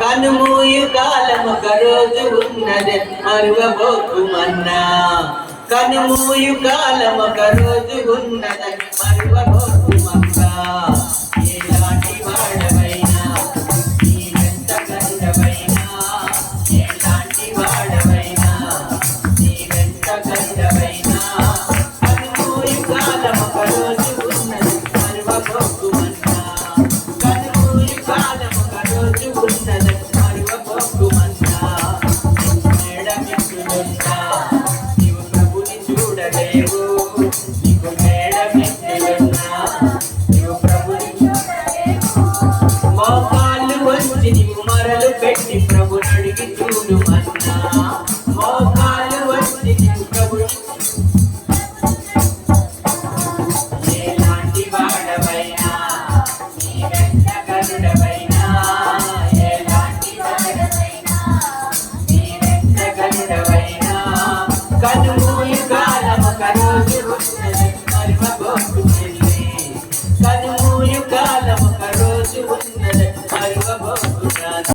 కనుమూయు కాలం ఒక రోజు ఉన్నది మరువబోకుమన్నా. కనుమూయు కాలం ఒక రోజు ఉన్నది మరువబోకుమన్నా. ఎలాంటి వాడవైనా నీవెంత గండవైనా, ఎలాంటి వాడవైనా నీవెంత గండవైనా, కనుమూయు కాలం ఒక రోజు ఉన్నది మరువబోకుమన్నా. కనుమూయు కాలం ఒక రోజు ఉన్నది మరువబోకుమన్నా. మేడమెక్కులున్నా నీవు ప్రభుని చూడలేవు, నీకు మేడమెక్కులున్నా నీవు ప్రభుని చూడలేవు. మోకాళ్ళు వంచి నీవు మరలు పెట్టి ప్రభుని అడిగి చూడుమన్నా. మోకాళ్ళు వంచి నీవు ప్రభుని ఎలాంటి వాడవైనా నీవెంత గరుడవైనా, ఎలాంటి వాడవైనా నీవెంత గరుడవైనా, కనుమూయు కాలం ఒక రోజు ఉన్నది మరువబోకు చెల్లి. కనుమూయు కాలం